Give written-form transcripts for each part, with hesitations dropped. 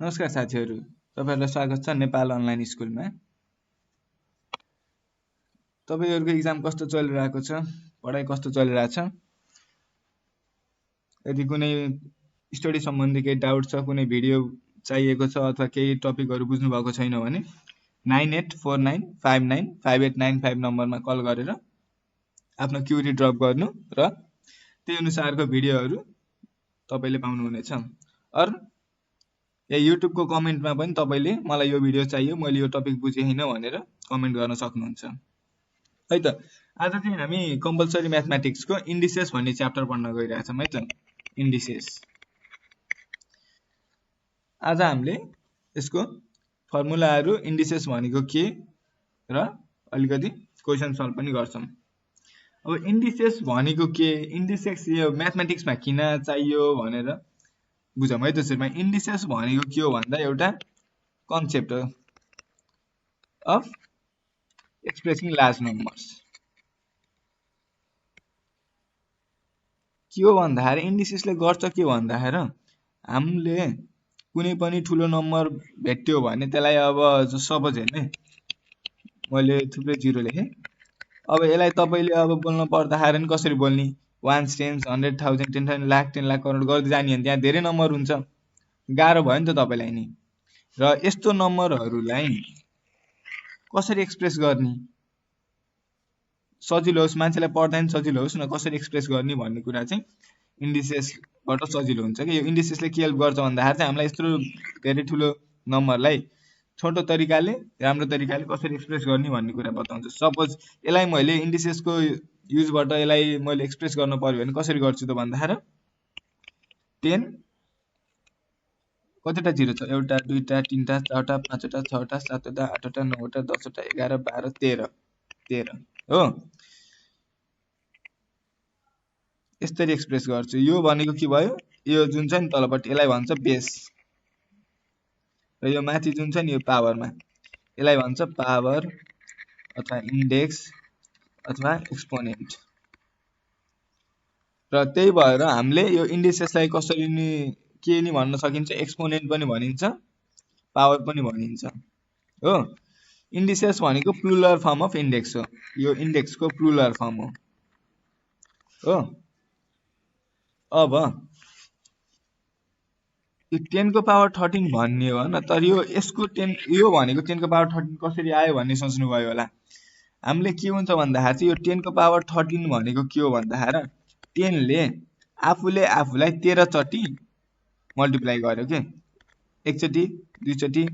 नमस्कार साथीहरू, तपाईहरुलाई स्वागत छ नेपाल अनलाइन स्कुलमा। तपाईहरुको एक्जाम कस्तो चलिरहेको छ? पढाइ कस्तो चलिरहेछ? यदि कुनै स्टडी सम्बन्धी केही डाउट छ, कुनै भिडियो चाहिएको छ अथवा केही टपिकहरु बुझ्नु भएको छैन भने 9849595895 नम्बरमा कल गरेर आफ्नो क्युरी ड्रप गर्नु र त्यही अनुसारको भिडियोहरु तपाईले पाउनुहुनेछ। या युट्युब को कमेन्टमा पनि तपाईले मलाई यो भिडियो चाहियो, मैले यो टपिक बुझेन भनेर कमेन्ट गर्न सक्नुहुन्छ। है त आज चाहिँ हामी कम्पलसरी म्याथमेटिक्स को इन्डिसेस भन्ने च्याप्टर पढ्न गइरहेछौं है त। इन्डिसेस आज हामीले यसको फर्मुलाहरु, इन्डिसेस भनेको के र अलिकति क्वेशन सल्भ पनि गर्छौं। अब इन्डिसेस भनेको के, इन्डिसेस यो म्याथमेटिक्समा किन चाहियो भनेर बुझौं है त। सुरुमा इन्डिसेस भनेको के हो भन्दा एउटा कन्सेप्ट हो अफ एक्सप्रेसिङ लार्ज नम्बर्स। के हो भन्दाखेरि इन्डिसेसले गर्छ के भन्दाखेरि हामीले कुनै पनि ठुलो नम्बर भेट्यो भने त्यसलाई अब सपोज हेर्ने मैले थुप्रै जिरो लेखे। अब यसलाई तपाईले अब बोल्न पर्दाखेरि नि कसरी बोल्ने, 1 10 100,000 10,000 लाख 10 लाख करोड गर्दै जाने भने त्यहाँ धेरै नम्बर हुन्छ, गाह्रो भयो नि त तपाईलाई नि। र यस्तो नम्बरहरुलाई कसरी एक्सप्रेस गर्ने, सजिलो होस्, मान्छेलाई पढ्दा नि सजिलो होस् न, कसरी एक्सप्रेस गर्ने भन्ने कुरा चाहिँ इन्डिसेसबाट सजिलो हुन्छ के। यो इन्डिसेसले के हेल्प गर्छ भन्दाखेरि चाहिँ हामीलाई यस्तो धेरै ठुलो नम्बरलाई छोटो तरिकाले, राम्रो तरिकाले कसरी एक्सप्रेस गर्ने भन्ने कुरा बताउँछ। सपोज यसलाई मैले इन्डिसेसको युजबाट यसलाई मैले एक्सप्रेस गर्न पर्यो भने कसरी गर्छु त भन्दाखेरि 10 कतिटा जिरो छ, एउटा दुईटा तीनटा चारटा पाँचवटा छवटा सातवटा आठवटा नौवटा 10वटा 11 12 13 हो। यसरी एक्सप्रेस गर्छु। यो भनेको के भयो, यो जुन छ नि तलपट्टि यसलाई भन्छ बेस र यो माथि जुन छ नि यो पावरमा यसलाई भन्छ पावर अथवा इन्डेक्स अथवा एक्सपोनेन्ट। र त्यही भएर हामीले यो इन्डिसेसलाई कसरी नि के नि भन्न सकिन्छ, एक्सपोनेन्ट पनि भनिन्छ, पावर पनि भनिन्छ हो। इन्डिसेस भनेको प्लुरल फर्म अफ इन्डेक्स हो, यो इन्डेक्सको प्लुरल फर्म हो। अब यो 10 को पावर 13 भन्ने हो न, तर यो यसको 10 यो भनेको 10 को पावर 13 कसरी आयो भन्ने सोच्नु भयो होला। हामीले के हुन्छ भन्दाखेरि चाहिँ यो 10 को पावर 13 भनेको के हो भन्दाखेरि 10 ले आफूले आफूलाई 13 चोटी मल्टिप्लाई गर्यो के, एकचोटी दुईचोटी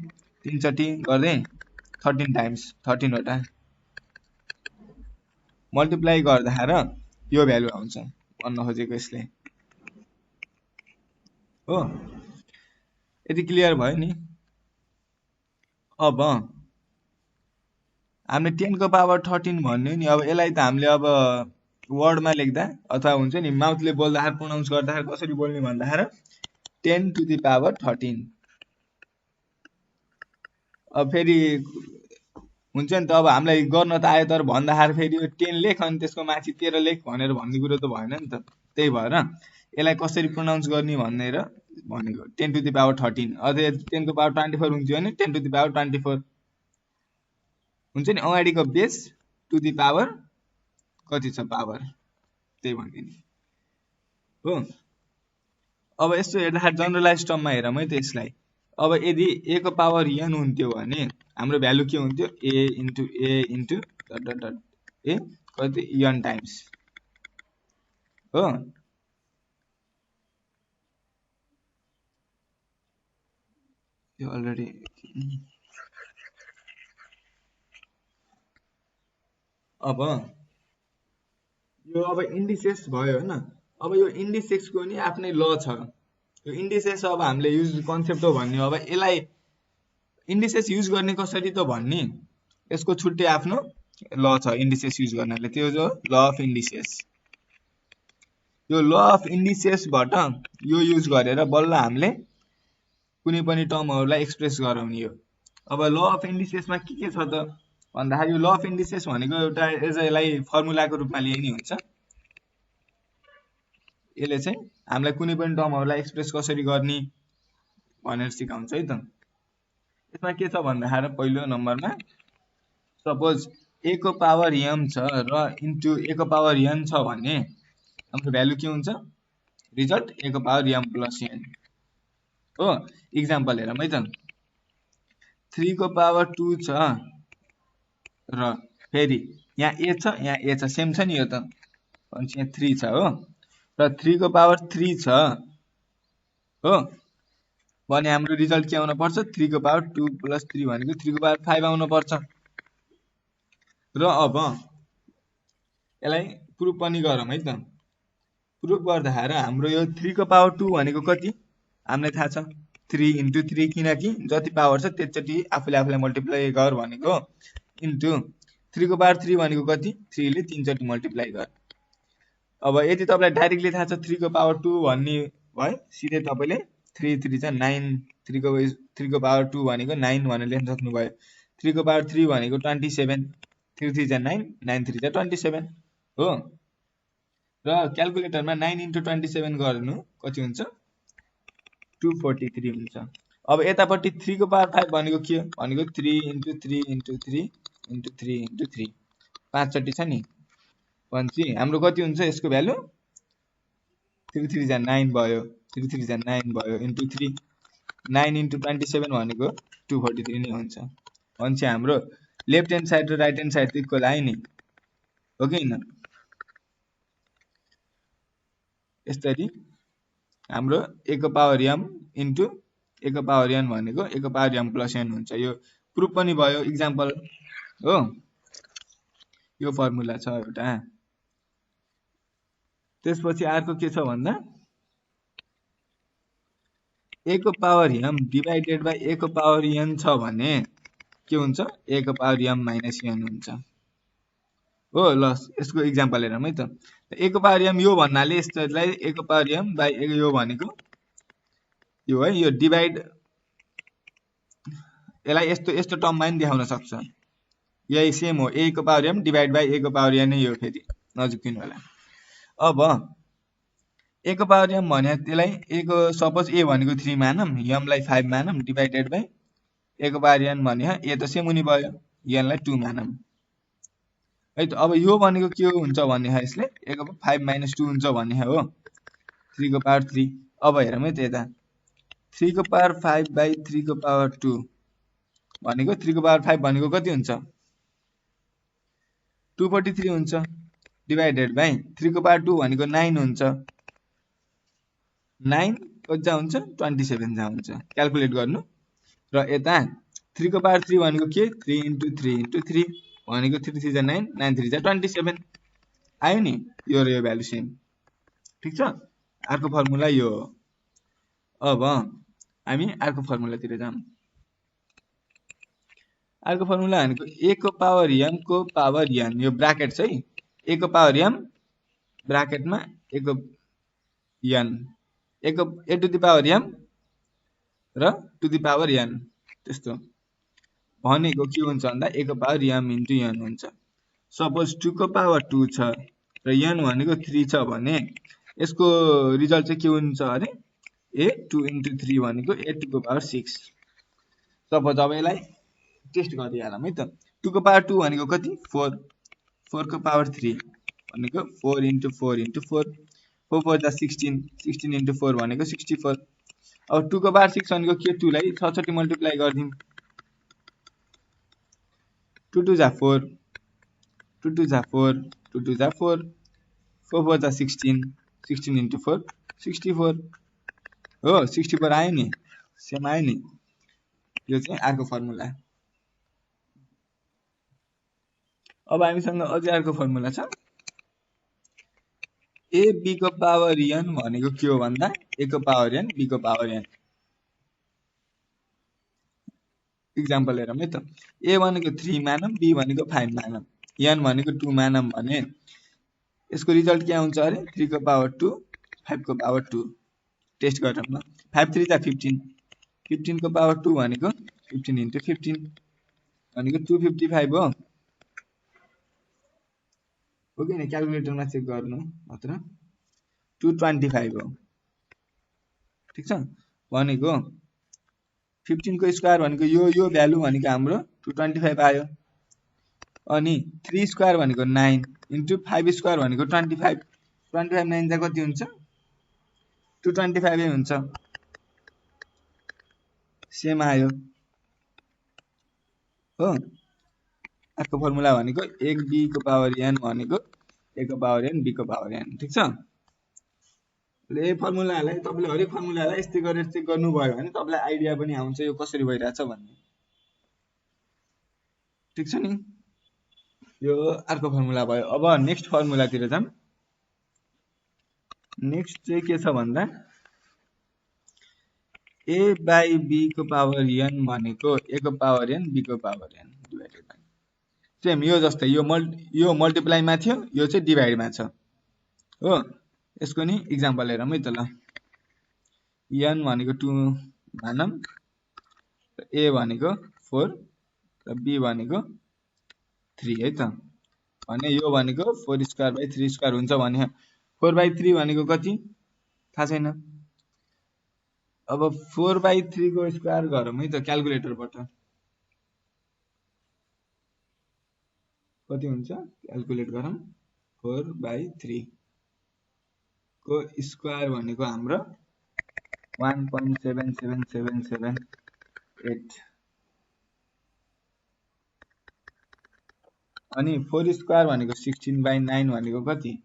तीनचोटी गर्दै 13 टाइम्स 13 वटा मल्टिप्लाई गर्दाखेरि यो भ्यालु आउँछ भन्न खोजेको यसले हो। यति क्लियर भयो नि। अब हामीले 10 को पावर 13 भन्ने नि, अब यसलाई त हामीले अब वर्डमा लेख्दा अथवा हुन्छ नि माउथले बोल्दाखेरि प्रोनाउन्स गर्दाखेरि कसरी बोल्ने भन्दाखेरि 10 टु द पावर 13। अब फेरि हुन्छ नि त, अब हामीलाई गर्न त आयो तर भन्दाखेरि फेरि यो 10 लेख अनि त्यसको माथि 13 लेख भनेर भन्ने कुरो त भएन नि त। त्यही भएर यसलाई कसरी प्रोनाउन्स गर्ने भनेर भनेको 10 टु द पावर 13। अझै 10 को पावर 24 हुन्थ्यो भने 10 टु द पावर 24 हुन्छ नि, अगाडिको बेस टु द पावर कति छ पावर त्यही भनिदिने हो। अब यस्तो हेर्दाखेरि जनरलाइज टर्ममा हेरौँ है त यसलाई। अब यदि a को पावर n हुन्थ्यो भने हाम्रो भ्यालु के हुन्थ्यो, a into dot dot dot a कति n टाइम्स हो। यो अलरेडी अब यो अब इन्डिसेस भयो हैन। अब यो इन्डिसेसको नि आफ्नै ल छ। यो इन्डिसेस अब हामीले युज कन्सेप्ट हो भन्ने हो। अब यसलाई इन्डिसेस युज गर्ने कसरी त भन्ने यसको छुट्टै आफ्नो ल छ इन्डिसेस युज गर्नले, त्यो जो ल अफ इन्डिसेस। यो ल अफ इन्डिसेसबाट यो युज गरेर बल्ल हामीले कुनै पनि टर्महरुलाई एक्सप्रेस गराउने हो। अब ल अफ इन्डिसेसमा के छ त भन्दाखेरि यो ल अफ इन्डिसेस भनेको एउटा यसलाई फर्मुलाको रूपमा लिने हुन्छ। यसले चाहिँ हामीलाई कुनै पनि टर्महरुलाई एक्सप्रेस कसरी गर्ने भनेर सिकाउँछ है त। यसमा के छ भन्दाखेरि पहिलो नम्बरमा सपोज a को पावर m छ र इन्टु a को पावर n छ भने हाम्रो भ्यालु के हुन्छ रिजल्ट a को पावर m प्लस n हो। इक्जाम्पल हेरौँ है त 3 को पावर 2 छ र फेरि यहाँ a छ यहाँ a छ सेम छ नि यो त भनेपछि यहाँ 3 छ हो र 3 को पावर 3 छ हो भने हाम्रो रिजल्ट के आउन पर्छ 3 को पावर 2 प्लस 3 भनेको 3 को पावर 5 आउन पर्छ। र अब यसलाई प्रुफ पनि गरौँ है त। प्रुफ गर्दाखेरि हाम्रो यो 3 को पावर 2 भनेको कति हामीलाई थाहा छ 3 इन्टु 3 किनकि जति पावर छ त्यतिचोटि आफूले मल्टिप्लाई गर भनेको इन्टु 3 को पावर 3 भनेको कति 3 ले 3 चोटि मल्टिप्लाई गर। अब यदि तपाईलाई डाइरेक्टली थाहा छ 3 को पावर 2 भन्ने भए सिधै तपाईले 3 3 छ 9 3 को पावर 2 भनेको 9 भनेर लेख्न सक्नुभयो। 3 को पावर 3 भनेको 27 3 3 जा 9 9 3 जा 27 हो र क्याल्कुलेटरमा 9 इन्टु 27 गर्नु कति हुन्छ 243 हुन्छ। अब यतापट्टि 3 को पावर 5 भनेको के भनेको 3 इन्टु 3 इन्टु 3 इन्टु 3 इन्टु 3 5 चोटि छ नि भनेपछि हाम्रो कति हुन्छ यसको भ्यालु 3 3 जा 9 भयो 3 3 जा 9 भयो इन्टु 3 9 इन्टु 27 भनेको 243 नै हुन्छ भनेपछि हाम्रो लेफ्ट ह्यान्ड साइड र राइट ह्यान्ड साइड त इक्वल आयो नि हो कि हैन। यसरी हाम्रो a को पावर m इन्टु a को पावर n भनेको a को पावर m प्लस n हुन्छ। यो प्रुफ पनि भयो इक्जाम्पल हो यो फर्मुला छ एउटा। त्यसपछि अर्को के छ भन्दा a को power m divided by a को पावर n छ भने के हुन्छ a को पावर m माइनस n हुन्छ हो। ल यसको इक्जाम्पल हेरौँ है त। a को पावर m यो भन्नाले यसलाई a को पावर m बाइ यो भनेको यो है यो डिभाइड यसलाई यस्तो यस्तो टर्ममा पनि देखाउन सक्छ यही सेम हो a को power m divide by a को पावर n यो फेरि नजिकिनु होला। अब a को पावर m भने त्यसलाई a को सपोज a भनेको 3 मानम m लाई 5 मानम डिभाइडेड बाइ a को पावर n भने a त सेम हुने भयो n लाई 2 मानम है त। अब यो भनेको के हुन्छ भन्ने यसले a को 5 माइनस 2 हुन्छ भन्ने हो 3 को पावर 3। अब हेरौँ है त यता 3 को पावर 5 बाइ 3 को पावर 2 भनेको 3 को पावर 5 भनेको कति हुन्छ 243 हुन्छ डिभाइडेड बाइ 3 को पावर 2 भनेको 9 हुन्छ 9 कति जा हुन्छ 27 जा हुन्छ क्याल्कुलेट गर्नु। र यता 3 को पावर 3 भनेको के 3 इन्टु 3 इन्टु 3 भनेको 3 3 जा 9 9 3 जा 27 आयो नि यो र यो भ्यालु सेम ठीक छ। अर्को फर्मुला यो हो। अब हामी अर्को फर्मुलातिर जाम। अर्को फर्मुला भनेको a को पावर m को पावर n यो ब्राकेट छ है a को पावर m ब्राकेटमा a को n a to the power m र टु द पावर n त्यस्तो भनेको के हुन्छ भन्दा a को पावर m इन्टु n हुन्छ। सपोज 2 को पावर 2 छ र n भनेको 3 छ भने यसको रिजल्ट चाहिँ के हुन्छ अरे a 2 इन्टु 3 भनेको a टु को पावर 6। सपोज अब यसलाई टेस्ट गरिहालौँ है त। 2 को पावर 2 भनेको कति 4 4 को पावर 3 भनेको 4 इन्टु 4 इन्टु 4 4 4 जा 16 16 इन्टु 4 भनेको 64। अब 2 को पावर 6 भनेको के 2 लाई 6 चोटि मल्टिप्लाई गर्दिम 2 2 जा 4 2 2 जा 4 2 2 जा 4 4 4 जा 16 16 इन्टु 4 64 हो 64 आयो नि सेम आयो नि। यो चाहिँ अर्को फर्मुला। अब हामीसँग अझै अर्को फर्मुला छ a b को पावर n भनेको के हो भन्दा a को पावर n b को पावर n। इक्जाम्पल हेरौँ है त। a भनेको 3 मानम b भनेको 5 मानम n भनेको 2 मानम भने यसको रिजल्ट के आउँछ अरे 3 को पावर 2 5 को पावर 2 टेस्ट गरौँ न 5 3 जा 15 15 को पावर 2 भनेको 15 इन्टु 15 भनेको 255 हो कि नि क्याल्कुलेटरमा चेक गर्नु मात्र 225 हो ठीक छ भनेको 15 को स्क्वायर भनेको यो भ्यालु भनेको हाम्रो 225 आयो। अनि 3 स्क्वायर भनेको 9 इन्टु 5 स्क्वायर भनेको 25। 25 9 जा कति हुन्छ 225 हुन्छ। सेम आयो हो। अर्को फर्मुला भनेको 1b को पावर n भनेको a को पावर n b को पावर n। ठीक छ। ले फर्मुलालाई तपाईले हरेक फर्मुलालाई यस्तै गरेर चेक गर्नुभयो भने तपाईलाई आइडिया पनि आउँछ यो कसरी भइराछ भन्ने। ठीक छ नि। यो अर्को फर्मुला भयो। अब नेक्स्ट फर्मुला तिर जाम। नेक्स्ट चाहिँ के छ भन्दा a by b को पावर n भनेको a को पावर n b को power n divided by same यो जस्तै यो मल्टिप्लाई मा थियो यो चाहिँ डिभाइड मा छ हो। यसको नि एक्जाम्पल हेरौँ है त ल। n भनेको 2 मानम, a भनेको 4 र b भनेको 3 है त। भने यो भनेको 4 स्क्वायर बाइ 3 स्क्वायर हुन्छ भने 4 बाइ 3 भनेको कति थाहा छैन। अब 4 बाइ 3 को स्क्वायर गरौँ है त क्याल्कुलेटरबाट। कति हुन्छ क्याल्कुलेट गरौँ। 4 बाइ 3 को स्क्वायर भनेको हाम्रो 1.777778। अनि 4 स्क्वायर भनेको 16 बाइ 9 भनेको कति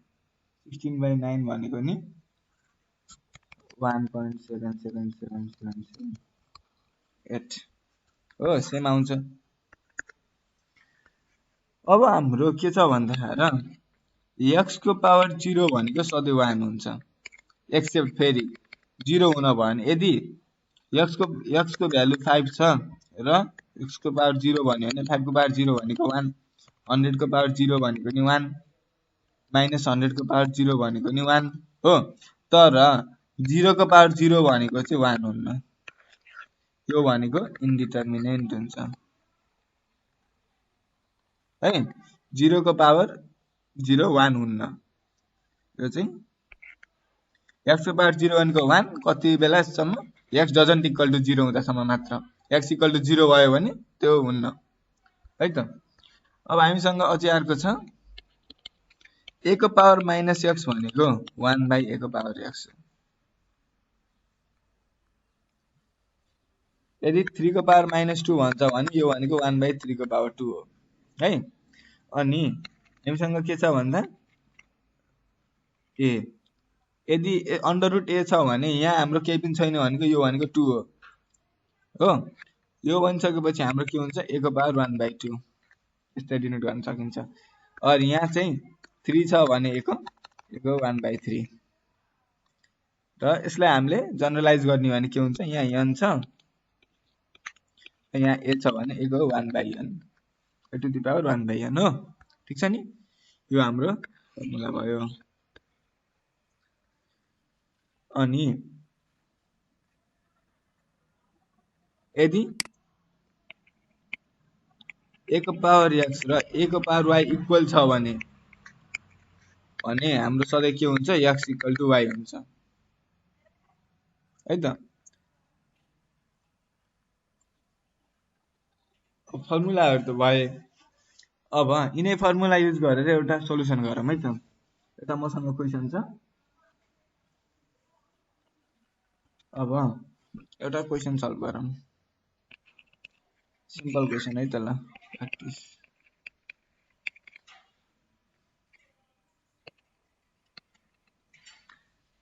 16 बाइ 9 भनेको नि 1.777778 हो। सेम आउँछ। अब हाम्रो के छ भन्दाखेरि x को पावर 0 भनेको सधैँ 1 हुन्छ एक्सेप्ट फेरि 0 हुन भयो भने यदि x को भ्यालु 5 छ र x को पावर 0 भन्यो भने 5 को पावर 0 भनेको 1, 100 को पावर 0 भनेको नि 1, माइनस 100 को पावर 0 भनेको नि 1 हो। तर 0 को पावर 0 भनेको चाहिँ 1 हुन्न। यो भनेको इन्डिटर्मिनेन्ट हुन्छ है। 0 को पावर 0 1 हुन्न। यो चाहिँ x को पावर 0 भनेको 1 कति बेलासम्म x डजन्ट इक्वल टु 0 हुँदासम्म मात्र। x इक्वल टु 0 भयो भने त्यो हुन्न है त। अब हामीसँग अझै अर्को छ a को पावर माइनस x भनेको 1 बाइ a को पावर x। यदि 3 को पावर माइनस 2 भन्छ भने यो भनेको 1 बाइ 3 को पावर 2 हो है। अनि हामीसँग के छ भन्दा a यदि अंडर रुट a छ भने यहाँ हाम्रो केही पनि छैन भनेको यो भनेको 2 हो। यो बनिसकेपछि हाम्रो के हुन्छ a को पावर 1 बाइ 2 यसरी डिनोट गर्न सकिन्छ। और यहाँ चाहिँ 3 छ भने a को 1 बाइ 3 र यसलाई हामीले जनरलाइज गर्ने भने के हुन्छ यहाँ n छ यहाँ a छ भने a को 1 by n to the power 1 by n हो। ठीक छ नि। यो हाम्रो फर्मुला भयो। अनि यदि a को पावर x र a को पावर y इक्वल छ भने हाम्रो सधैँ के हुन्छ x इक्वल टु y हुन्छ है त। फर्मुलाहरु त भए। अब यिनै फर्मुला युज गरेर एउटा सोलुसन गरौँ है त। एउटा मसँग क्वेशन छ। अब एउटा क्वेशन सल्भ गरौँ। सिम्पल क्वेशन है त ल प्र्याक्टिस।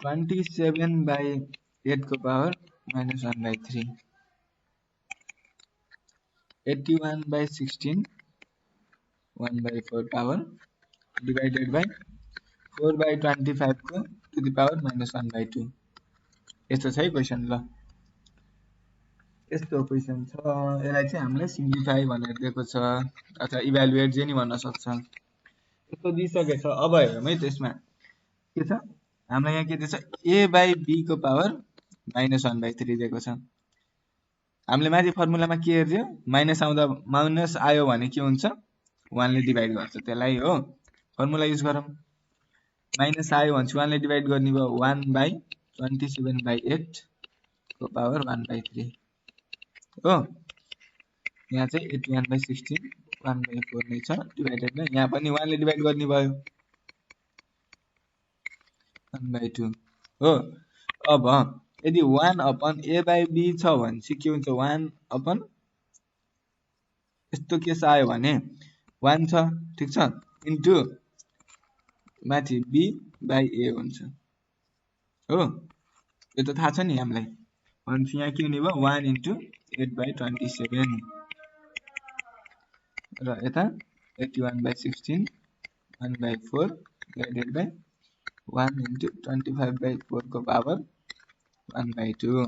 (27 by 8 को power -1 by 3) 81 by 16 1 by 4 power divided by 4 by 25 को टु द पावर -1 by 2। यस्तो छ है क्वेशन ल। यस्तो क्वेशन छ। यसलाई चाहिँ हामीले सिम्प्लिफाई भनेर दिएको छ अथवा इभ्यालुएट जे नि भन्न सक्छ। यस्तो दिइसकेछ। अब हेरौँ है त्यसमा के छ। हामीलाई यहाँ के दिएछ a by b को पावर -1 by 3 दिएको छ। हामीले माथि फर्मुलामा के हेर्यो माइनस आउँदा माइनस आयो भने के हुन्छ 1 ले डिवाइड गर्छ त्यसलाई हो। फर्मुला युज गरौँ। माइनस आयो भने 1 ले डिवाइड गर्ने भयो 1 by 27 by 8 को पावर 1 by 3 हो यहाँ चाहिँ 81/16 1/4 नै छ डिभाइडेड बाइ यहाँ पनि 1 ले डिभाइड गर्ने भयो 1/2 हो अब यदि 1/a/b छ भने चाहिँ के हुन्छ 1 यस्तो केस आयो भने 1 छ ठीक छ इन्टु माथि b/a हुन्छ हो यो त थाहा छ नि हामीलाई भनेपछि यहाँ के हुने भयो 1 इन्टु 8/27 र यता 81/16 1/4 डिभाइडेड बाइ 1 इन्टु 25/4 को पावर 1/2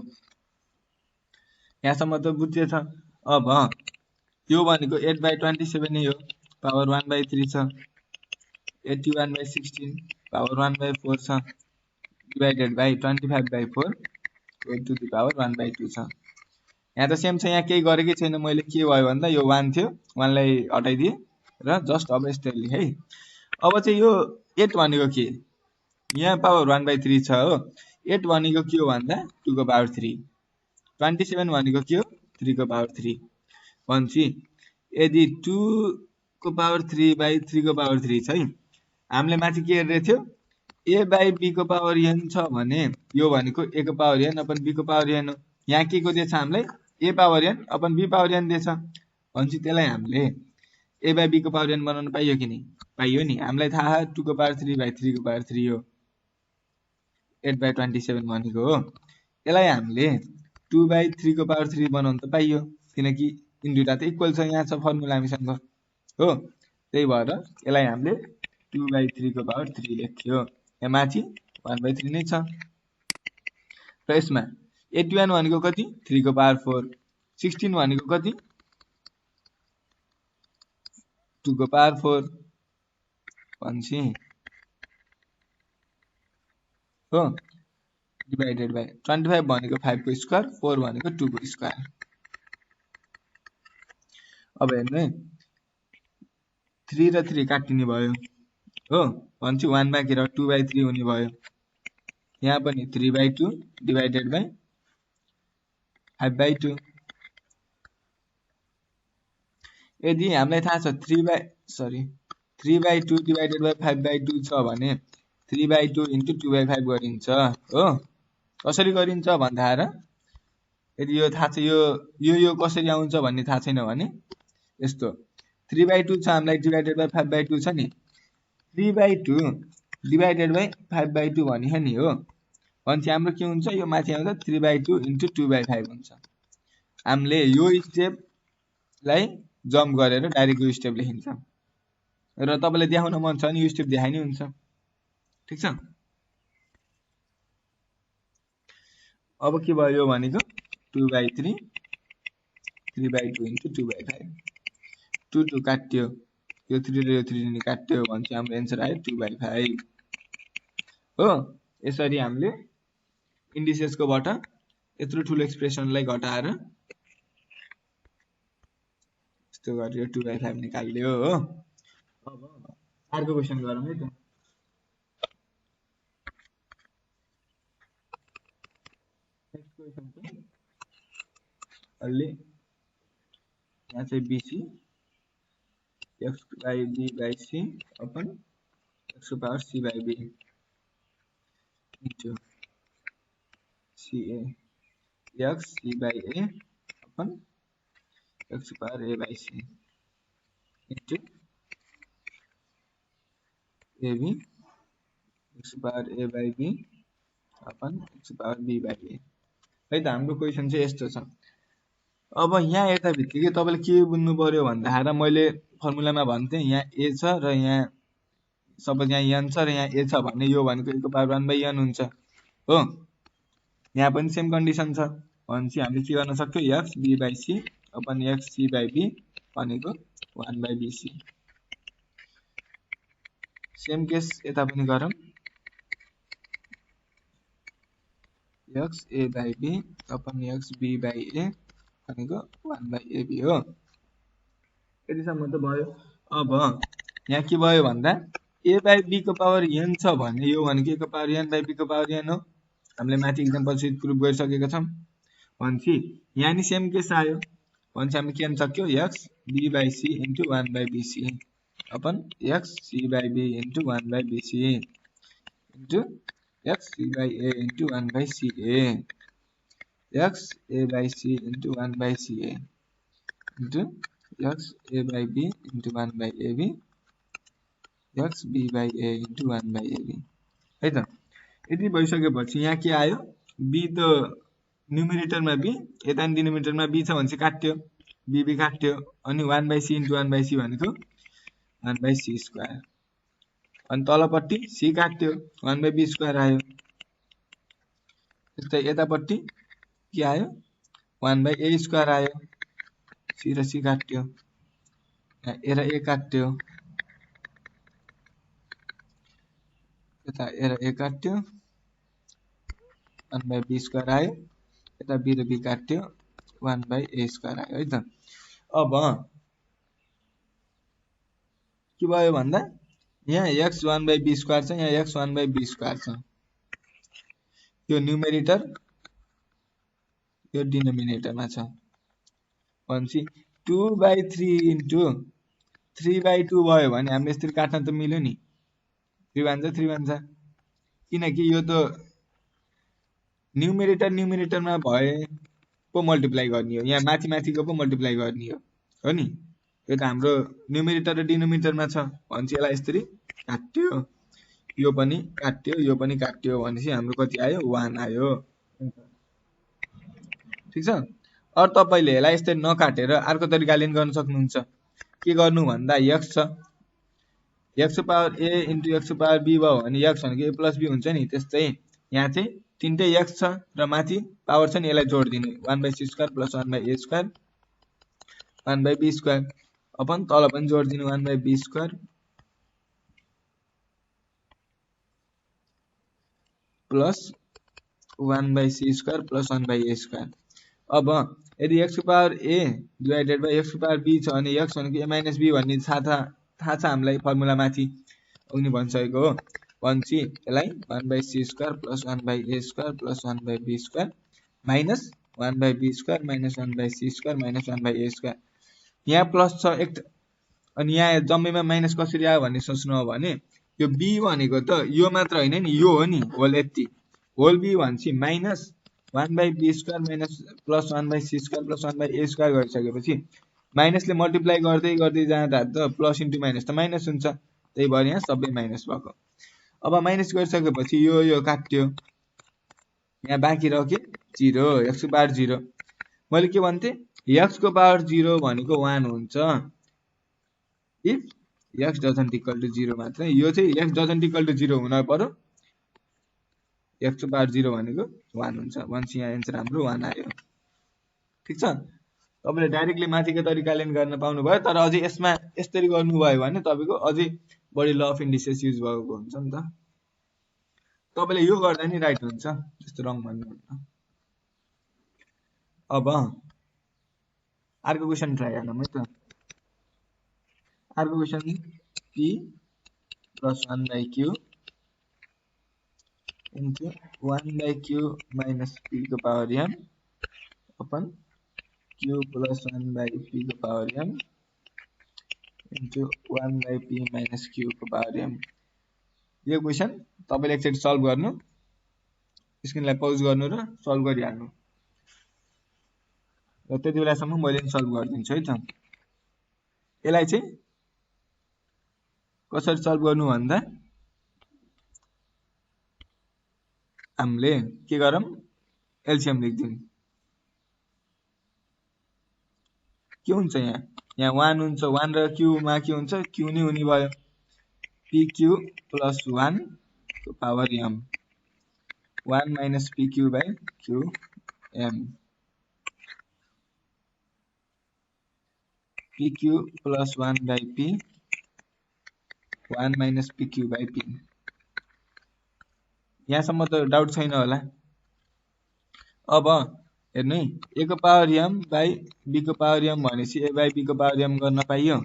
यहाँसम्म त बुझेछ अब यो भनेको 8/27 नै हो पावर 1/3 छ 81/16 पावर 1/4 छ divided by 25/4 to the power 1/2 छ यहाँ त सेम छ यहाँ केही गरेकै छैन मैले के भयो भन्दा यो 1 थियो 1 लाई हटाइदिए र जस्ट अब यस्तै लेखे है अब चाहिँ यो 8 भनेको के यहाँ पावर 1/3 छ हो 8 भनेको के हो भन्दा 2 को पावर 3 27 भनेको के हो 3 को पावर 3 भनेपछि यदि 2 को पावर 3/3 को पावर 3 छ है हामीले माथि के हेर्दै थियो a/b को पावर n छ भने यो भनेको a को पावर n अपन b को पावर n हो यहाँ के को दिएछ हामीलाई a power n upon b power n दिएछ भनेपछि त्यसलाई हामीले a/b को पावर n बनाउन पाइयो कि नि पाइयो नि हामीलाई थाहा 2 को पावर 3/3 को पावर 3 हो 8/27 भनेको हो यसलाई हामीले 2/3 को पावर 3 बनाउन त पाइयो किनकि यिन दुईटा त इक्वल छ यहाँ छ फर्मुला हामीसँग हो त्यही भएर यसलाई हामीले 2/3 को पावर 3 लेख्यो यहाँ माथि 1/3 नै छ र यसमा 81 भनेको कति 3 को पावर 4 16 भनेको कति 2 को पावर 4 भनेपछि हो डिभाइडेड बाइ 25 भनेको 5 को स्क्वायर 4 भनेको 2 को स्क्वायर अब हेर्नु है 3 र 3 काटिने भयो हो भनेपछि 1 बाँकी र 2/3 हुने भयो यहाँ पनि 3/2 डिभाइडेड बाइ 5/2 यदि हामीलाई थाहा छ 3/2 डिभाइडेड बाइ 5/2 छ भने 3/2 इन्टु 2/5 गरिन्छ हो कसरी गरिन्छ भन्दा यदि यो थाहा छ यो कसरी आउँछ भन्ने थाहा छैन भने यस्तो 3/2 छ हामीलाई डिभाइडेड बाइ 5/2 छ नि 3/2 डिभाइडेड बाइ 5/2 भने नि हो भनेपछि हाम्रो के हुन्छ यो माथि आउँदा 3/2 इन्टु 2/5 हुन्छ हामीले यो स्टेपलाई जम्प गरेर डाइरेक्ट यो स्टेप लेखिन्छ र तपाईलाई देखाउन मन छ भने यो स्टेप देखाइ नै हुन्छ ठीक छ अब के भयो यो भनेको 2/3 3/2 इन्टु 2/5 2 काट्यो यो 3 र यो 3 नि काट्यो भनेपछि हाम्रो आन्सर आयो 2/5 हो यसरी हामीले इन्डिसेस को बाट यत्रो ठुलो एक्सप्रेसनलाई घटाएर यस्तो गरेर 2/5 निकाल्यो हो अब अर्को क्वेशन गरौँ है त नेक्स्ट क्वेशन चाहिँ अलि यहाँ चाहिँ bc x/b/c अपन x को power c/b into ca x c/a upon x को power a/c into ab x को पावर a/b अपन x को पावर b/a है त हाम्रो क्वेशन चाहिँ यस्तो छ अब यहाँ यता भित्तिकै तपाईले के बुझ्नु पर्यो भन्दा मैले फर्मुलामा भन्थे यहाँ a छ र यहाँ सपोज यहाँ n छ र यहाँ a छ भने यो भनेको a को पावर 1/n हुन्छ हो यहाँ पनि सेम कन्डिसन छ भनेपछि हामीले के गर्न सक्छौं x b/c upon x c/b भनेको 1/bc सेम केस यता पनि गरौँ x a/b upon x b/a भनेको 1/ab हो यतिसम्म त भयो अब यहाँ के भयो भन्दा a/b को पावर n छ भने यो भनेको a को पावर n/b को पावर n हो हामीले माथि एक्जाम्पल सहित प्रुफ गरिसकेका छौं भनेपछि यहाँ नि सेम केस आयो भनेपछि हामी के गर्न सक्यो x b/c into 1/bc upon x c/b into 1/bc into x c/a into 1/ca x a/c into 1/ca into x a/b into 1/ab x b/a into 1/ab है त। यति भइसकेपछि यहाँ के आयो b त न्युमेरेटरमा b यता नि डिनोमिनेटरमा b छ भनेपछि काट्यो b काट्यो अनि 1/c into 1/c भनेको 1/c² अनि तलपट्टि c काट्यो 1/b² आयो त्यस्तै यतापट्टि के आयो 1/a² आयो c र c काट्यो a र a काट्यो यता a र a काट्यो 1/b² आयो यता b र b काट्यो 1/a² आयो है त। अब के भयो भन्दा यहाँ x 1/b² छ यहाँ x 1/b² छ यो न्युमेरेटर यो डिनोमिनेटरमा छ भनेपछि 2/3 into 3/2 भयो भने हामीले यसरी काट्न त मिल्यो नि 3 भन्छ किनकि यो त न्युमेरेटरमा भए पो मल्टिप्लाई गर्ने हो यहाँ माथिको पो मल्टिप्लाई गर्ने हो नि यो त हाम्रो न्युमेरेटर र डिनोमिनेटरमा छ भनेपछि यसलाई यसरी काट्यो यो पनि काट्यो भनेपछि हाम्रो कति आयो 1 आयो ठीक छ। अरु तपाईले यसलाई यसरी नकाटेर अर्को तरिकाले पनि गर्न सक्नुहुन्छ के गर्नु भन्दा x छ x को पावर a into x को पावर b भयो भने x भनेको a plus b हुन्छ नि त्यस्तै यहाँ चाहिँ तीनटै x छ र माथि पावर छ नि यसलाई जोड दिनु 1/c² plus 1/a² 1/b² upon तल पनि जोड दिनु 1/b² plus 1/c² plus 1/a²। अब यदि x को power a divided by x को पावर b छ भने x भनेको a minus b भन्ने थाहा छ हामीलाई फर्मुला माथि उनी भनिसकेको हो भनेपछि यसलाई 1/c² plus 1/a² plus 1/b² minus 1/b² minus 1/c² minus 1/a² यहाँ प्लस छ एक अनि यहाँ जम्मैमा माइनस कसरी आयो भन्ने सोच्नु हो भने यो b भनेको त यो मात्र हैन नि यो हो नि होल यति होल b भनेपछि minus 1/b² minus plus 1/c² plus 1/a² गरिसकेपछि माइनसले मल्टिप्लाई गर्दै जाँदा त प्लस इन्टु माइनस त माइनस हुन्छ त्यही भएर यहाँ सबै माइनस भएको। अब माइनस गरिसकेपछि यो काट्यो यहाँ बाँकी रह्यो के 0 x को पावर 0 मैले के भन्थे x को पावर 0 भनेको 1 हुन्छ if x doesn't equal to 0 मात्र यो चाहिँ x doesn't equal to 0 हुन पर्यो x को पावर 0 भनेको 1 हुन्छ भनेपछि यहाँ आन्सर हाम्रो 1 आयो ठीक छ। तपाईले डाइरेक्टली माथिको तरिकाले गर्न पाउनु भयो तर अझै यसमा यसरी गर्नु भयो भने तपाईको अझै बढी ल अफ इन्डिसेस युज भएको हुन्छ नि त तपाईले यो गर्दा नि राइट हुन्छ त्यस्तो रङ भन्नुहुन्न। अब अर्को क्वेशन ट्राई गरौँ है त अर्को question p plus 1/q into 1/q minus p को power m upon q plus 1/p को power m into 1/p minus q को पावर m यो क्वेशन तपाईले एकचोटी सल्भ गर्नु स्क्रिनलाई पौज गर्नु र सल्भ गरिहाल्नु र त्यति बेलासम्म मैले सल्भ गरिदिन्छु है त। यसलाई चाहिँ कसरी सल्भ गर्नु भन्दा हामीले के गरौँ एलसीएम लेख्दियौं के हुन्छ यहाँ 1 हुन्छ 1 र q मा के हुन्छ q नै हुने भयो pq plus 1 को power m 1 minus pq by qm pq plus 1 by p 1 minus pq by p यहाँसम्म त डाउट छैन होला। अब हेर्नु है a को पावर m by b को पावर m भनेपछि a by b को पावर m गर्न पाइयो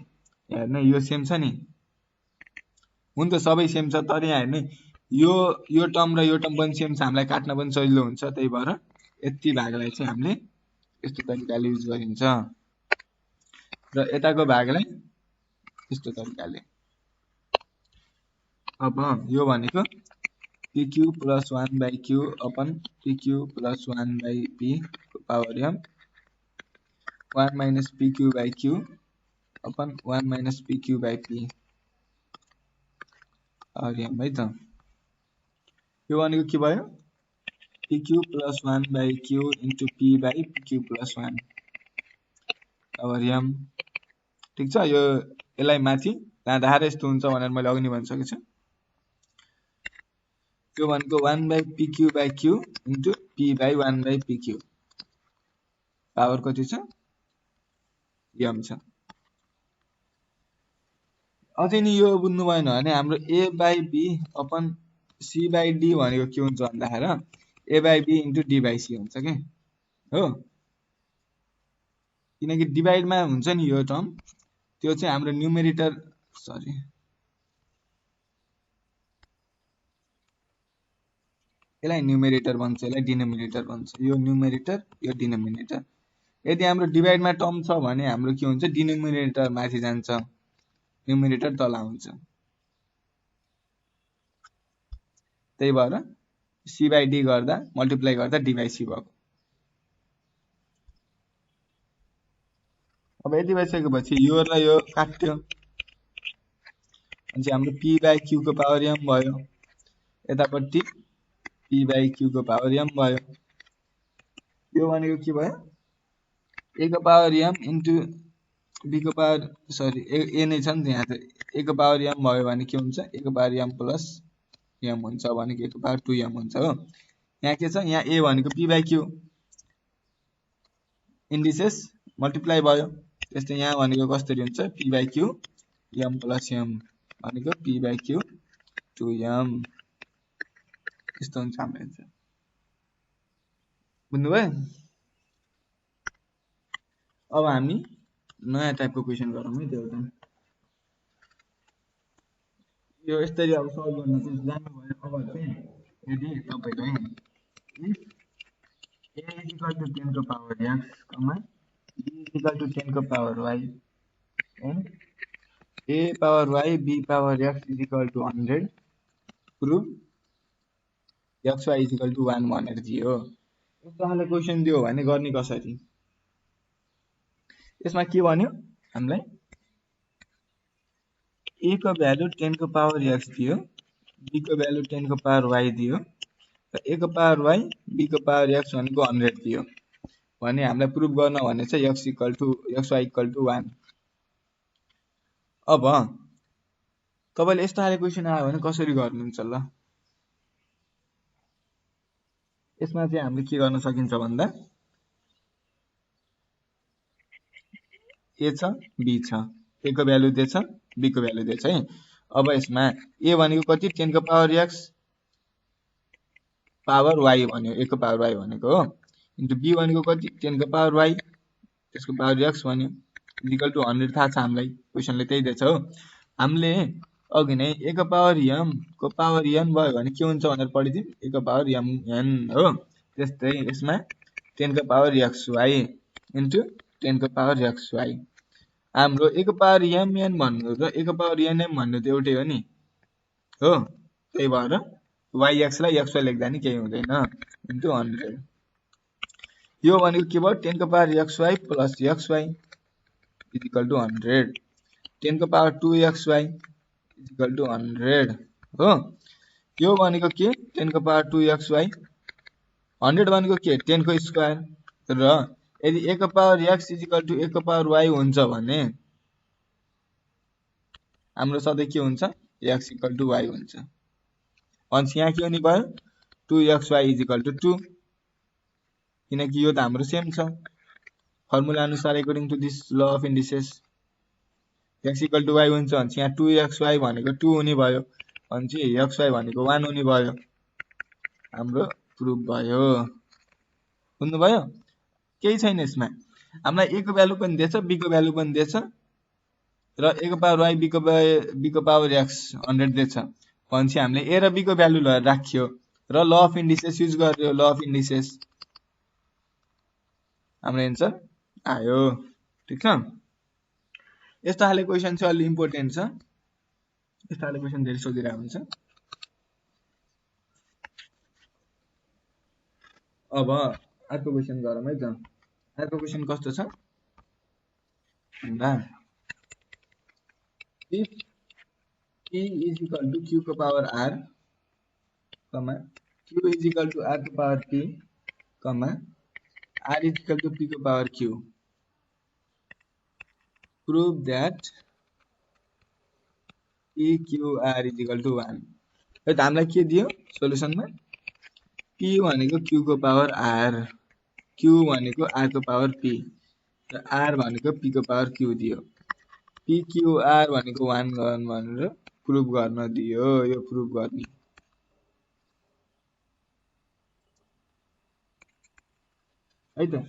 हेर्नु यो सेम छ नि हुन त सबै सेम छ तर यहाँ हेर्नु यो टर्म र यो टर्म पनि सेम छ हामीलाई काट्न पनि सजिलो हुन्छ त्यही भएर यति भागलाई चाहिँ हामीले यस्तो तरिकाले युज गरिन्छ र यताको भागलाई यस्तो तरिकाले। अब यो भनेको pq plus 1 by q upon pq plus 1 by p को power m 1 minus pq by q upon 1 minus pq by p power m है त। यो भनेको के भयो pq plus 1 by q into p by pq plus 1 power m। ठीक छ, यो यसलाई माथि लाँदाखेरि यस्तो हुन्छ भनेर मैले अघि नै भनिसकेको छु। यो भनेको 1 by pq by q into p by 1 by pq power कति छ m छ। अझै नि यो बुझ्नु भएन भने हाम्रो a by b upon c by d भनेको के हुन्छ भन्दाखेरि a by b into d by c हुन्छ के हो, किनकि डिभाइडमा हुन्छ नि यो टर्म, त्यो चाहिँ हाम्रो न्युमेरेटर सरी यसलाई न्युमेरेटर भन्छ, यसलाई डिनोमिनेटर भन्छ। यो न्युमेरेटर यो डिनोमिनेटर। यदि हाम्रो डिभाइडमा टर्म छ भने हाम्रो के हुन्छ डिनोमिनेटर माथि जान्छ, न्युमेरेटर तल आउँछ। त्यही भएर c by d गर्दा मल्टिप्लाई गर्दा d by c भएको। अब यति भइसकेपछि यो र यो काट्यो अनि हाम्रो p by q को पावर m भयो, यतापट्टि p by q को पावर m भयो। यो भनेको के भयो a को पावर m इन्टु b को पावर सरी a नै छ नि त, यहाँ त a को पावर m भयो भने के हुन्छ a को पावर m प्लस m हुन्छ भनेको a को पावर 2m हुन्छ हो। यहाँ के छ यहाँ a भनेको p by q indices multiply भयो, त्यस्तै यहाँ भनेको कसरी हुन्छ p by q m plus m भनेको p by q 2m यस्तो हुन्छ हाम्रो एन्सर। बुझ्नुभयो? अब हामी नयाँ टाइपको क्वेसन गरौँ है। त्यो एउटा यो यसरी अब सल्भ गर्न चाहिँ जान्नुभयो। अब चाहिँ यदि तपाईले a इक्वल टु 10 को power x b equal to 10 को power y and a power y b power x is equal to 100 prove xy is equal to 1 भनेर दियो। यस्तो खाले क्वेसन दियो भने गर्ने कसरी? यसमा के भन्यो हामीलाई a को भ्यालु 10 को पावर x दियो, b को भ्यालु 10 को पावर y दियो र a को पावर y b को पावर x भनेको 100 दियो भने हामीलाई प्रुभ गर्न भने चाहिँ xy इक्वल टु 1। अब तपाईले यस्तो खाले क्वेसन आयो भने कसरी गर्नुहुन्छ ल? यसमा चाहिँ हामीले के गर्न सकिन्छ भन्दा a छ b छ, a को भ्यालु दिएछ b को भ्यालु दिएछ है। अब यसमा a भनेको कति 10 को पावर x पावर y भन्यो, a को पावर y भनेको हो, इन्टु b भनेको कति 10 को पावर y त्यसको पावर x भन्यो इक्वल टु 100 थाहा छ हामीलाई, क्वेसनले त्यही दिएछ हो। हामीले अघि नै a को पावर m को पावर n भयो भने के हुन्छ भनेर पढिदियौँ a को पावर m n हो। त्यस्तै यसमा 10 को पावर xy इन्टु 10 को पावर xy हाम्रो a को पावर mn भन्नु र a को पावर nm भन्नु त एउटै हो नि हो। त्यही भएर yx लाई xy लेख्दा नि केही हुँदैन इन्टु 100। यो भनेको के भयो 10 को पावर xy प्लस xy इज इक्वल टु 100, 10 को power 2xy is equal to 100 हो। यो भनेको के 10 को पावर 2xy 100 भनेको के 10 को स्क्वायर र यदि a को power x is equal to a को पावर y हुन्छ भने हाम्रो सधैँ के हुन्छ x इक्वल टु y हुन्छ। अनि यहाँ के हुने भयो 2xy इज इक्वल टु 2 किनकि यो त हाम्रो सेम छ फर्मुला अनुसार according to this law of indices x equal to y हुन्छ भने यहाँ 2xy भनेको 2 हुने भयो अनि चाहिँ xy भनेको 1 हुने भयो, हाम्रो प्रुफ भयो। बुझ्नु भयो? केही छैन यसमा, हामीलाई a को भ्यालु पनि दिएछ b को भ्यालु पनि दिएछ र a को पावर y b को पावर x 100 दिएछ भने हामीले a र b को भ्यालु राख्यो र ल अफ इन्डिसेस युज गर्यो। ल अफ इन्डिसेस हाम्रो एन्सर आयो। ठिक छ, यस्तो खाले क्वेसन चाहिँ अलि इम्पोर्टेन्ट छ, यस्तो खाले क्वेसन धेरै सोधिरहेको हुन्छ। अब अर्को क्वेसन गरौँ है त। अर्को क्वेसन कस्तो छ भन्दा if p is equal to q को power r, q is equal to r को power p, r is equal to p को power q, prove that p q r is equal to 1। है त हामीलाई के दियो सोलुसनमा, p भनेको q को पावर r, q भनेको r को पावर p र r भनेको p को पावर q दियो। p q r भनेको 1 गर्नु भनेर प्रुभ गर्न दियो, यो प्रुभ गर्ने है त।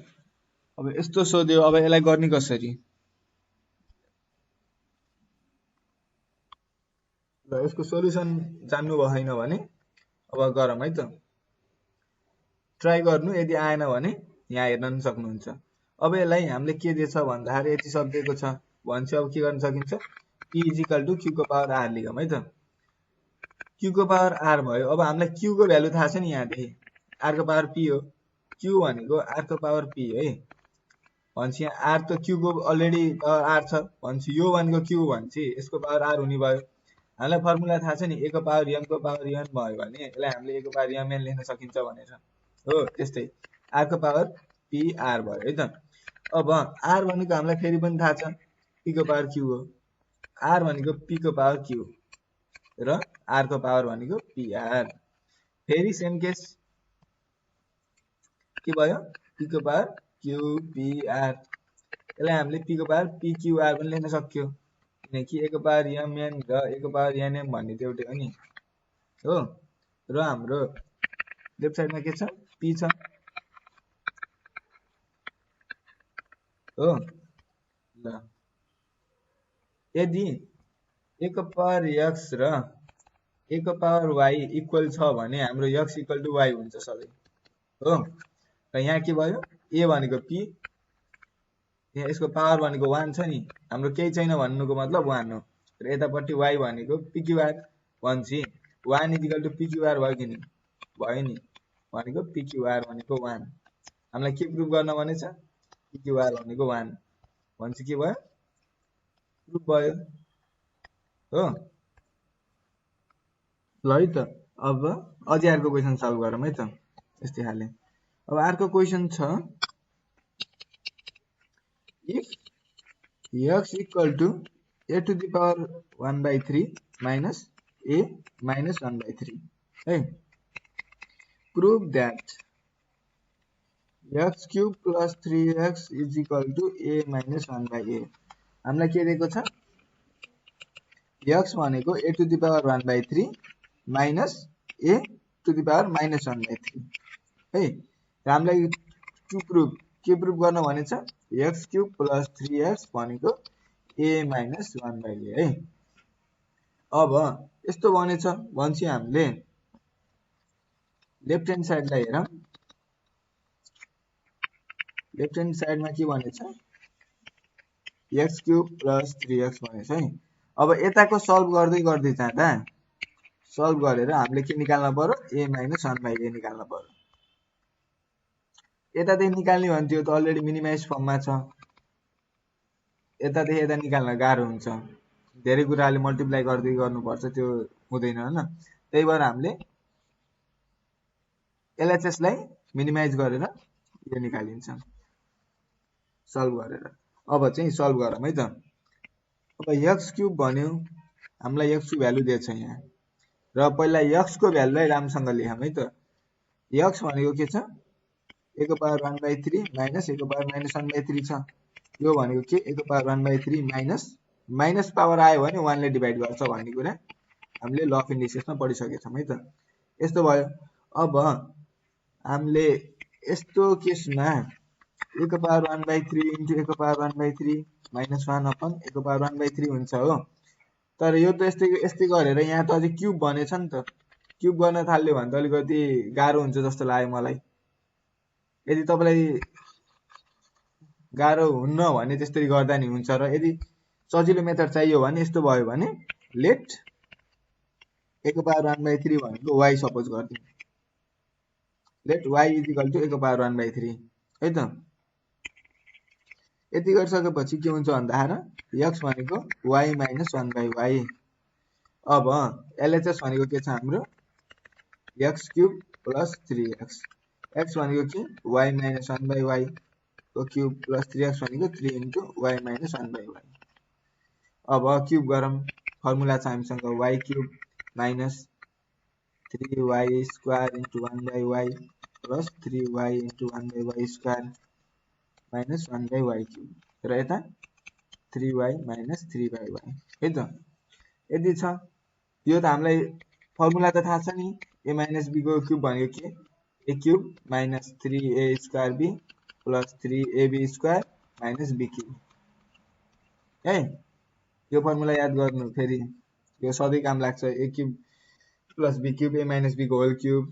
अब यस्तो सोध्यो, अब यसलाई गर्ने कसरी, ल यसको सोलुसन जान्नु भएन भने अब गरौँ है त, ट्राई गर्नु, यदि आएन भने यहाँ हेर्न पनि सक्नुहुन्छ। अब यसलाई हामीले के दिएछ भन्दाखेरि यति सब दिएको छ भने अब के गर्न सकिन्छ, p is equal to q को पावर r लेखौँ है त। q को पावर r भयो। अब हामीलाई q को भ्यालु थाहा छ नि, यहाँदेखि r को पावर p हो, q भनेको r को पावर p है भन्छ। यहाँ r त q को अलरेडी पावर r छ भन्छ, यो भनेको q भन्छ, यसको पावर r हुने भयो। हामीलाई फर्मुला थाहा छ नि, a को पावर m को पावर n भयो भने यसलाई हामीले a को पावर mn लेख्न सकिन्छ भनेर हो। त्यस्तै r को पावर p r भयो है त। अब r भनेको हामीलाई फेरि पनि थाहा छ p को पावर q हो, r भनेको p को पावर q र r को पावर भनेको pr। फेरि सेम केस के भयो, p को पावर q pr, यसलाई हामीले p को पावर p q r पनि लेख्न सक्यो, किनकि a को पावर mn र a को पावर nm भन्ने त एउटै हो नि हो। र हाम्रो लेफ्ट साइडमा के छ, p छ हो। ल यदि a को पावर x र a को पावर y इक्वल छ भने हाम्रो x इक्वल टु y हुन्छ सबै हो। र यहाँ के भयो, a भनेको p, यहाँ यसको पावर भनेको 1 छ नि, हाम्रो केही छैन भन्नुको मतलब 1 हो। र यतापट्टि y भनेको pqr भन्छ, 1 इज इक्वल टु pqr भयो कि नि, भयो नि, भनेको pqr भनेको 1। हामीलाई के प्रुभ गर्न भनेछ, pqr भनेको 1 भन्छ, के भयो प्रुभ भयो हो। ल है त, अब अझै अर्को क्वेसन सल्भ गरौँ है त यस्तै खाले। अब अर्को क्वेसन छ, if x equal to a to the power 1/3 minus a minus 1/3 है, prove that x cube plus 3x is equal to a minus 1/a। हामीलाई के दिएको छ, x भनेको a to the power 1/3 minus a to the power minus 1/3 है। र हामीलाई to prove के प्रुभ गर्न भनेछ, x क्यूब प्लस 3x भनेको a माइनस 1/a है। अब यस्तो भनेछ भन्छ, हामीले लेफ्ट ह्यान्ड साइडलाई हेरौँ, लेफ्ट ह्यान्ड साइडमा के भनेछ, x क्यूब प्लस 3x भनेछ है। अब यताको सल्भ गर्दै गर्दै जाँदा सल्भ गरेर हामीले के निकाल्न पर्यो, a माइनस 1/a निकाल्न पर्यो। यतादेखि निकाल्ने भने त्यो त अलरेडी मिनिमाइज फर्ममा छ, यतादेखि यता निकाल्न गाह्रो हुन्छ, धेरै कुराले मल्टिप्लाई गर्दै गर्नुपर्छ, त्यो हुँदैन हैन। त्यही भएर हामीले LHS लाई मिनिमाइज गरेर यो निकालिन्छ सल्भ गरेर। अब चाहिँ सल्भ गरौँ है त। अब x क्यूब भन्यो, हामीलाई x को भ्यालु दिएछ यहाँ, र पहिला x को भ्यालुलाई राम्रोसँग लेखौँ है त। x भनेको के छ, a को पावर 1/3 माइनस a को पावर माइनस 1/3 छ, यो भनेको के, a को पावर 1/3 माइनस माइनस पावर आयो भने 1 ले डिभाइड गर्छ भन्ने कुरा हामीले ल अफ इन्डिसेसमा पढिसकेका छौँ है त। यस्तो भयो। अब हामीले यस्तो केसमा a को पावर 1/3 इन्टु a को पावर 1/3 माइनस 1 अपन a को पावर 1/3 हुन्छ हो। तर यो त यस्तै गरेर यहाँ त अझै क्यूब भनेछ नि त, क्यूब गर्न थाल्यो भने त अलिकति गाह्रो हुन्छ जस्तो लाग्यो मलाई। यदि तपाईलाई गाह्रो हुन्न भने त्यसरी गर्दा नि हुन्छ। र यदि सजिलो मेथड चाहियो भने यस्तो भयो भने लेट a को पावर 1/3 भनेको y सपोज गर्दियौ, let y equal to a को पावर 1/3 है त। यति गरिसकेपछि के हुन्छ भन्दाखेरि x भनेको y माइनस 1/y। अब LHS भनेको के छ हाम्रो x cube plus 3x, x भनेको के y माइनस 1/y को क्यूब प्लस 3x भनेको 3 इन्टु y माइनस 1/y। अब क्यूब गरौँ, फर्मुला छ हामीसँग y cube minus 3y square into 1/y plus 3y into 1/y square minus 1/y cube, र यता 3y माइनस 3/y है त। यदि छ यो त हामीलाई फर्मुला त थाहा छ नि, a माइनस b को क्यूब भनेको के a cube minus 3a square b plus 3ab square minus b cube है। यो फर्मुला याद गर्नु, फेरि यो सधैँ काम लाग्छ। a cube plus b cube a minus b को whole cube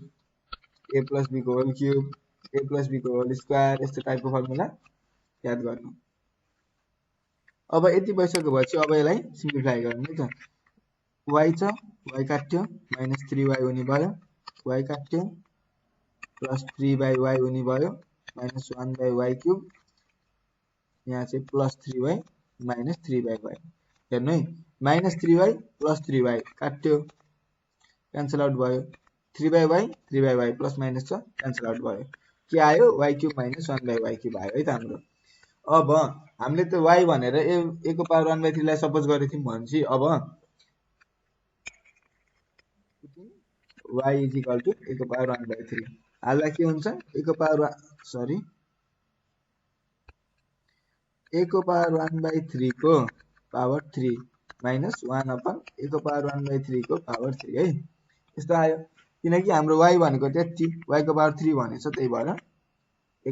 a plus b को whole cube a plus b को होल स्क्वायर, यस्तो टाइपको फर्मुला याद गर्नु। अब यति भइसकेपछि अब यसलाई सिम्प्लिफाई गर्नु है त। y छ y काट्यो माइनस 3y हुने भयो, y काट्यो प्लस 3/y हुने भयो माइनस 1/y क्यूब, यहाँ चाहिँ प्लस 3y माइनस 3/y। हेर्नु है, माइनस 3y प्लस 3y काट्यो क्यान्सल आउट भयो, 3/y प्लस माइनस छ क्यान्सल आउट भयो, के आयो y cube minus 1/y cube आयो है त हाम्रो। अब हामीले त y भनेर a को पावर 1/3 लाई सपोज गरेको थियौं भनेपछि अब y is equal to a को पावर 1/3 हाल्दा के हुन्छ a को पावर a को पावर 1/3 को पावर 3 माइनस 1 अपन a को पावर 1/3 को पावर 3 है, यस्तो आयो। किनकि हाम्रो y भनेको त्यति y को पावर 3 भनेछ, त्यही भएर a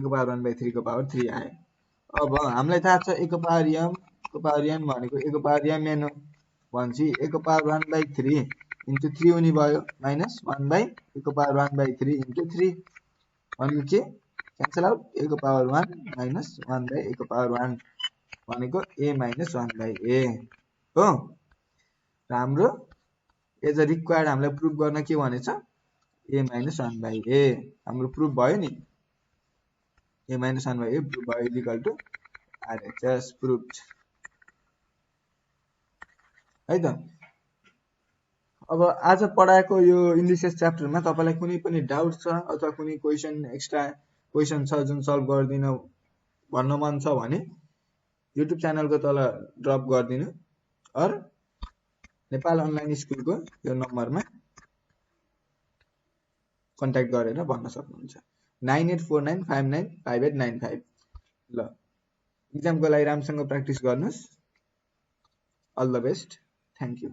को पावर 1/3 को पावर 3 आयो। अब हामीलाई थाहा छ a को पावर m भनेको a को पावर mn हो भनेपछि a को पावर 1/3 इन्टु 3 हुने भयो माइनस 1/a को पावर 1/3 इन्टु 3 भनेको के क्यान्सल आउट, a को पावर 1 माइनस 1/a को पावर 1 भनेको a माइनस 1/a हो। र हाम्रो एज अ रिक्वायर्ड हामीलाई प्रुफ गर्न के भनेछ a माइनस 1/a, हाम्रो प्रुफ भयो नि, a माइनस 1/a प्रुफ भयो इक्वल टु RHS प्रुफ्ड है त। अब आज पढाएको यो इन्डिसेस च्याप्टरमा तपाईलाई कुनै पनि डाउट छ अथवा कुनै क्वेशन एक्स्ट्रा क्वेशन छ जुन सल्भ गर्दिन भन्न मन छ भने युट्युब च्यानलको तल ड्रप गर्दिनु, अर नेपाल अनलाइन स्कुलको यो नम्बरमा कन्ट्याक्ट गरेर भन्न सक्नुहुन्छ 9849595895। ल एक्जामको लागि राम्रोसँग प्र्याक्टिस गर्नुस्। All the best, thank you.